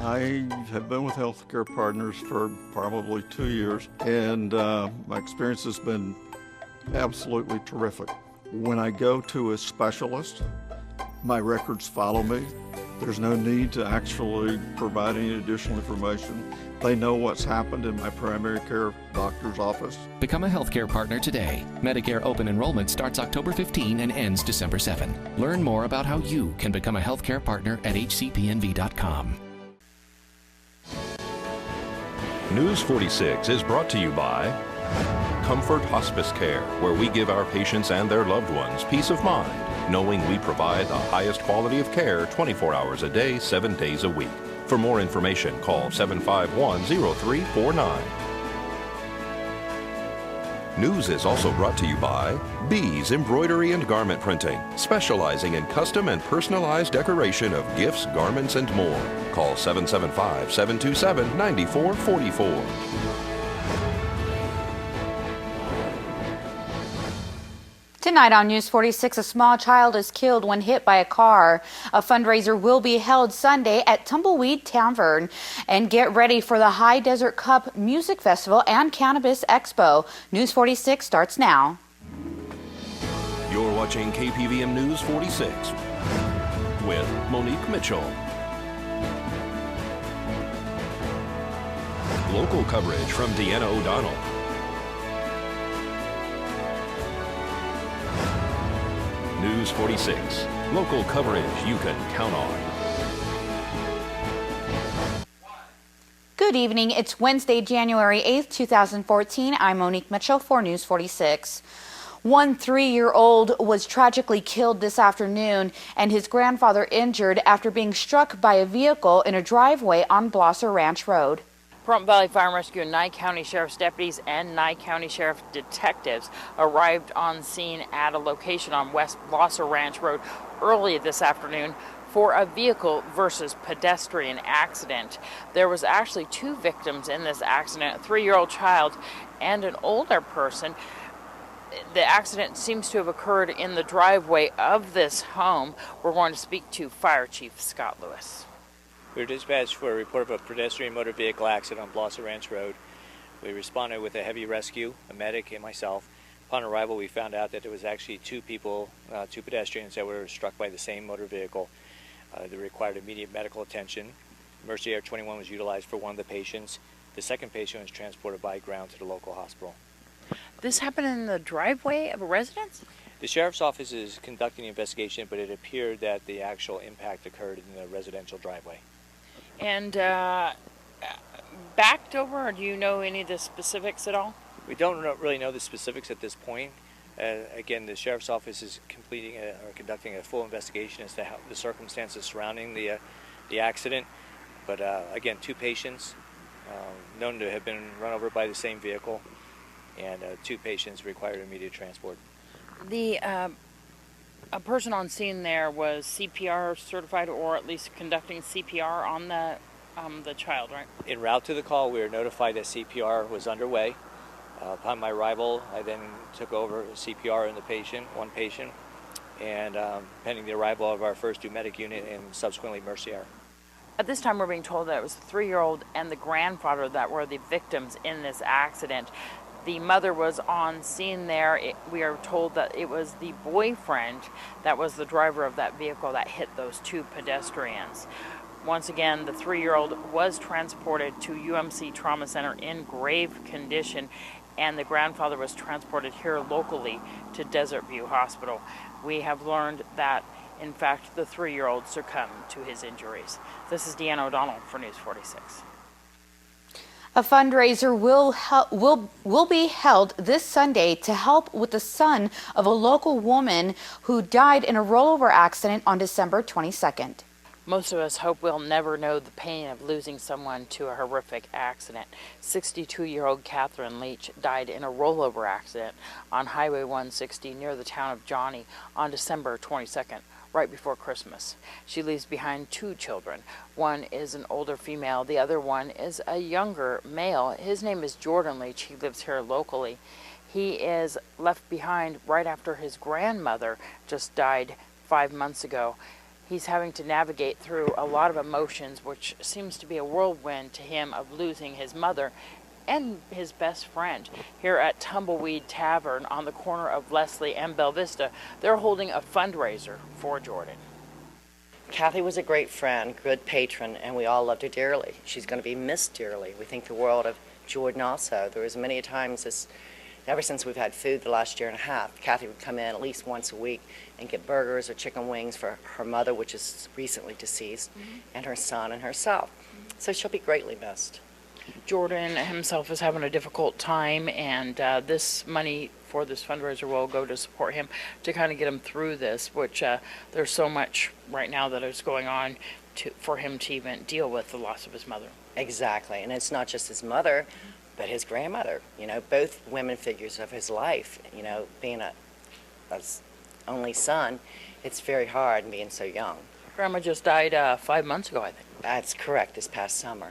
I have been with Healthcare Partners for probably 2 years, and my experience has been absolutely terrific. When I go to a specialist, my records follow me. There's no need to actually provide any additional information. They know what's happened in my primary care doctor's office. Become a healthcare partner today. Medicare open enrollment starts October 15 and ends December 7. Learn more about how you can become a healthcare partner at hcpnv.com. News 46 is brought to you by Comfort Hospice Care, where we give our patients and their loved ones peace of mind, knowing we provide the highest quality of care 24 hours a day, 7 days a week. For more information, call 751-0349. News is also brought to you by Bees Embroidery and Garment Printing, specializing in custom and personalized decoration of gifts, garments, and more. Call 775-727-9444. Tonight on News 46, a small child is killed when hit by a car. A fundraiser will be held Sunday at Tumbleweed Tavern. And get ready for the High Desert Cup Music Festival and Cannabis Expo. News 46 starts now. You're watching KPVM News 46 with Monique Mitchell. Local coverage from Deanna O'Donnell. News 46, local coverage you can count on. Good evening. It's Wednesday, January 8th, 2014. I'm Monique Mitchell for News 46. One 3-year-old was tragically killed this afternoon and his grandfather injured after being struck by a vehicle in a driveway on Blosser Ranch Road. Pahrump Valley Fire and Rescue and Nye County Sheriff's deputies and Nye County Sheriff detectives arrived on scene at a location on West Blosser Ranch Road early this afternoon for a vehicle versus pedestrian accident. There was actually 2 victims in this accident, a 3-year-old child and an older person. The accident seems to have occurred in the driveway of this home. We're going to speak to Fire Chief Scott Lewis. We were dispatched for a report of a pedestrian motor vehicle accident on Blosser Ranch Road. We responded with a heavy rescue, a medic, and myself. Upon arrival, we found out that there was actually 2 people, 2 pedestrians that were struck by the same motor vehicle. They required immediate medical attention. Mercy Air 21 was utilized for one of the patients. The second patient was transported by ground to the local hospital. This happened in the driveway of a residence? The Sheriff's Office is conducting the investigation, but it appeared that the actual impact occurred in the residential driveway. And backed over, or do you know any of the specifics at all? We don't really know the specifics at this point. Again, the Sheriff's Office is conducting a full investigation as to how the circumstances surrounding the accident. But again, 2 patients known to have been run over by the same vehicle, and 2 patients required immediate transport. A person on scene there was CPR certified, or at least conducting CPR on the child, right? En route to the call, we were notified that CPR was underway. Upon my arrival, I then took over CPR in one patient, and pending the arrival of our first 2 medic unit and subsequently Mercy Air. At this time, we're being told that it was the 3-year-old and the grandfather that were the victims in this accident. The mother was on scene there. We are told that it was the boyfriend that was the driver of that vehicle that hit those 2 pedestrians. Once again, the 3-year-old was transported to UMC Trauma Center in grave condition, and the grandfather was transported here locally to Desert View Hospital. We have learned that, in fact, the 3-year-old succumbed to his injuries. This is Deanna O'Donnell for News 46. A fundraiser will be held this Sunday to help with the son of a local woman who died in a rollover accident on December 22nd. Most of us hope we'll never know the pain of losing someone to a horrific accident. 62-year-old Catherine Leach died in a rollover accident on Highway 160 near the town of Johnny on December 22nd. Right before Christmas. She leaves behind 2 children. One is an older female, the other one is a younger male. His name is Jordan Leach. He lives here locally. He is left behind right after his grandmother just died 5 months ago. He's having to navigate through a lot of emotions, which seems to be a whirlwind to him of losing his mother and his best friend. Here at Tumbleweed Tavern on the corner of Leslie and Bella Vista, they're holding a fundraiser for Jordan. Kathy was a great friend, good patron, and we all loved her dearly. She's going to be missed dearly. We think the world of Jordan also. There was many times ever since we've had food the last year and a half, Kathy would come in at least once a week and get burgers or chicken wings for her mother, which is recently deceased, and her son and herself. So she'll be greatly missed. Jordan himself is having a difficult time, and this money for this fundraiser will go to support him to kind of get him through this, which there's so much right now that is going on for him to even deal with the loss of his mother. Exactly, and it's not just his mother, but his grandmother, both women figures of his life. Being a only son, it's very hard being so young. Grandma just died 5 months ago, I think. That's correct, this past summer.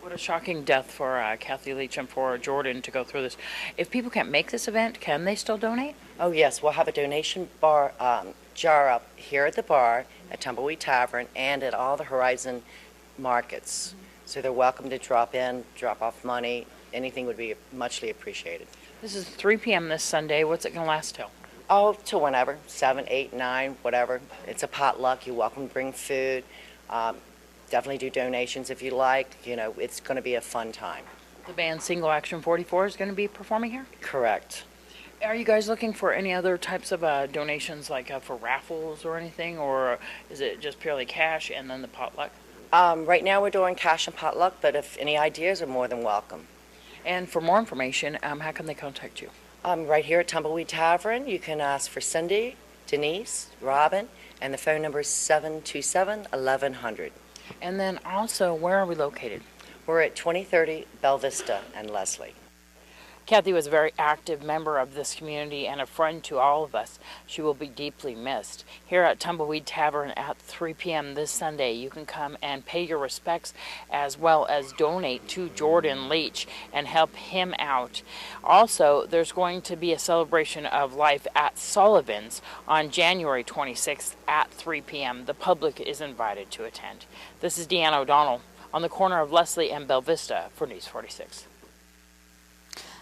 What a shocking death for Kathy Leach and for Jordan to go through this. If people can't make this event, can they still donate? Oh yes, we'll have a donation jar up here at the bar at Tumbleweed Tavern and at all the Horizon markets. So they're welcome to drop in, drop off money. Anything would be muchly appreciated. This is 3 p.m. this Sunday. What's it going to last till? Oh, till whenever, 7, 8, 9, whatever. It's a potluck. You're welcome to bring food. Definitely do donations if you like. It's going to be a fun time. The band Single Action 44 is going to be performing here? Correct. Are you guys looking for any other types of donations, like for raffles or anything, or is it just purely cash and then the potluck? Right now we're doing cash and potluck, but if any ideas are more than welcome. And for more information, how can they contact you? Right here at Tumbleweed Tavern, you can ask for Cindy, Denise, Robin, and the phone number is 727-1100. And then also, where are we located? We're at 2030 Bella Vista and Leslie. Kathy was a very active member of this community and a friend to all of us. She will be deeply missed. Here at Tumbleweed Tavern at 3 p.m. this Sunday, you can come and pay your respects as well as donate to Jordan Leach and help him out. Also, there's going to be a celebration of life at Sullivan's on January 26th at 3 p.m. The public is invited to attend. This is Deanna O'Donnell on the corner of Leslie and Bella Vista for News 46.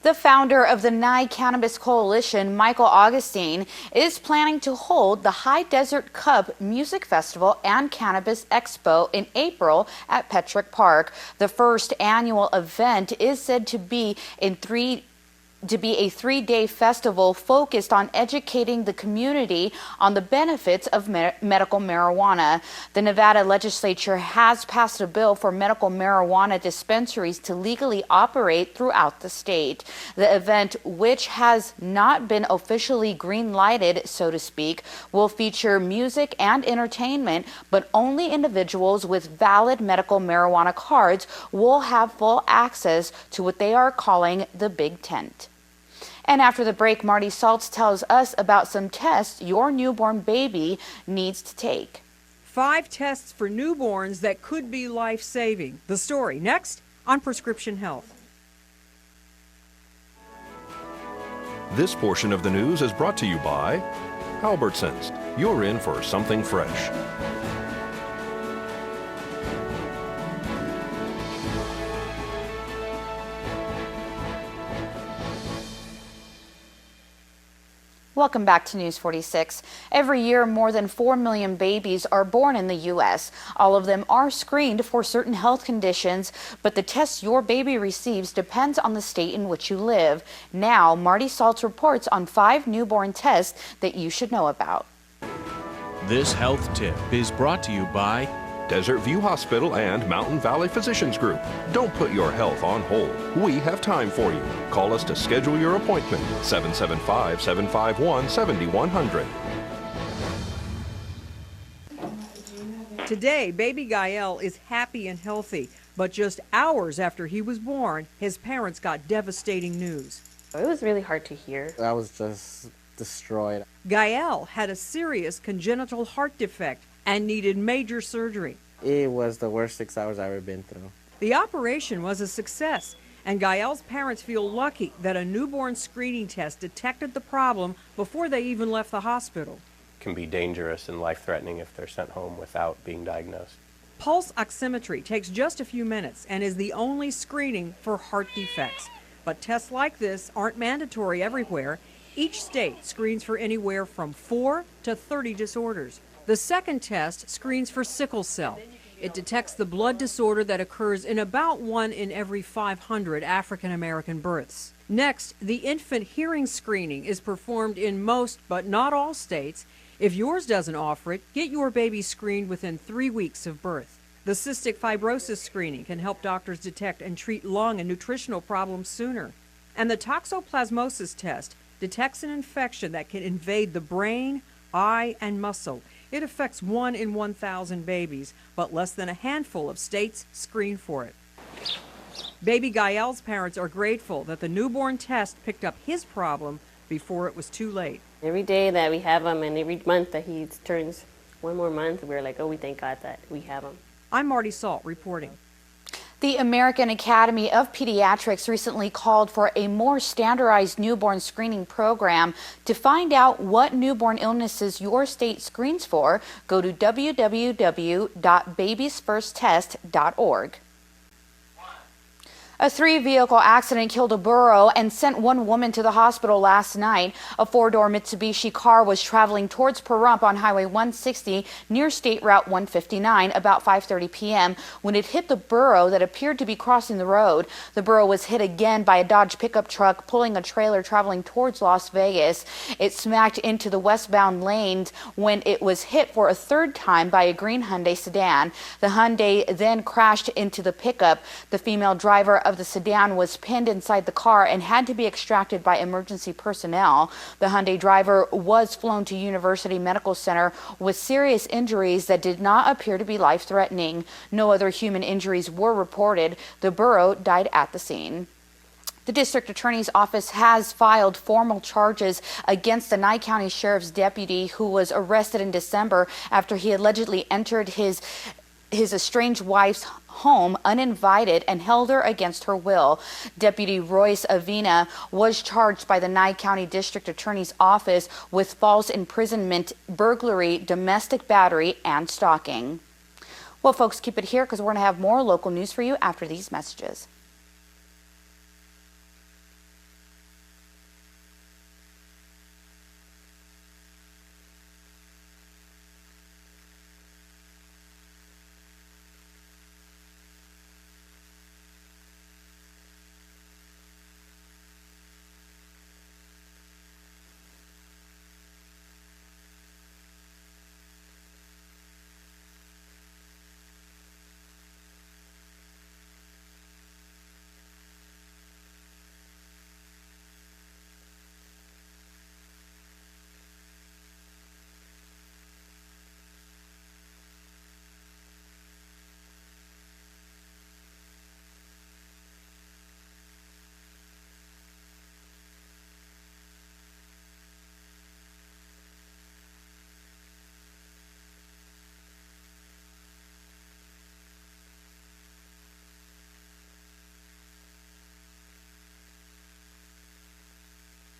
The founder of the Nye Cannabis Coalition, Michael Augustine, is planning to hold the High Desert Cup Music Festival and Cannabis Expo in April at Petrick Park. The first annual event is said to be a three-day festival focused on educating the community on the benefits of medical marijuana. The Nevada legislature has passed a bill for medical marijuana dispensaries to legally operate throughout the state. The event, which has not been officially green-lighted, so to speak, will feature music and entertainment, but only individuals with valid medical marijuana cards will have full access to what they are calling the Big Tent. And after the break, Marty Saltz tells us about some tests your newborn baby needs to take. 5 tests for newborns that could be life-saving. The story next on Prescription Health. This portion of the news is brought to you by Albertsons. You're in for something fresh. Welcome back to News 46. Every year, more than 4 million babies are born in the U.S. All of them are screened for certain health conditions, but the tests your baby receives depends on the state in which you live. Now, Marty Saltz reports on 5 newborn tests that you should know about. This health tip is brought to you by Desert View Hospital and Mountain Valley Physicians Group. Don't put your health on hold. We have time for you. Call us to schedule your appointment. 775-751-7100. Today, baby Gael is happy and healthy, but just hours after he was born, his parents got devastating news. It was really hard to hear. I was just destroyed. Gael had a serious congenital heart defect and needed major surgery. It was the worst 6 hours I've ever been through. The operation was a success, and Gael's parents feel lucky that a newborn screening test detected the problem before they even left the hospital. can be dangerous and life-threatening if they're sent home without being diagnosed. Pulse oximetry takes just a few minutes and is the only screening for heart defects. But tests like this aren't mandatory everywhere. Each state screens for anywhere from 4 to 30 disorders. The second test screens for sickle cell. It detects the blood disorder that occurs in about 1 in every 500 African American births. Next, the infant hearing screening is performed in most, but not all states. If yours doesn't offer it, get your baby screened within 3 weeks of birth. The cystic fibrosis screening can help doctors detect and treat lung and nutritional problems sooner. And the toxoplasmosis test detects an infection that can invade the brain, eye, and muscle. It affects 1 in 1,000 babies, but less than a handful of states screen for it. Baby Gael's parents are grateful that the newborn test picked up his problem before it was too late. Every day that we have him and every month that he turns 1 more month, we're like, oh, we thank God that we have him. I'm Marty Salt reporting. The American Academy of Pediatrics recently called for a more standardized newborn screening program. To find out what newborn illnesses your state screens for, go to www.babiesfirsttest.org. A 3-vehicle accident killed a burro and sent 1 woman to the hospital last night. A 4-door Mitsubishi car was traveling towards Pahrump on Highway 160 near State Route 159 about 5:30 p.m. when it hit the burro that appeared to be crossing the road. The burro was hit again by a Dodge pickup truck pulling a trailer traveling towards Las Vegas. It smacked into the westbound lanes when it was hit for a 3rd time by a green Hyundai sedan. The Hyundai then crashed into the pickup. The female driver of the sedan was pinned inside the car and had to be extracted by emergency personnel. The Hyundai driver was flown to University Medical Center with serious injuries that did not appear to be life-threatening. No other human injuries were reported. The burro died at the scene. The district attorney's office has filed formal charges against the Nye County Sheriff's deputy who was arrested in December after he allegedly entered his estranged wife's home uninvited and held her against her will. Deputy Royce Avina was charged by the Nye County District Attorney's Office with false imprisonment, burglary, domestic battery, and stalking. Well, folks, keep it here because we're going to have more local news for you after these messages.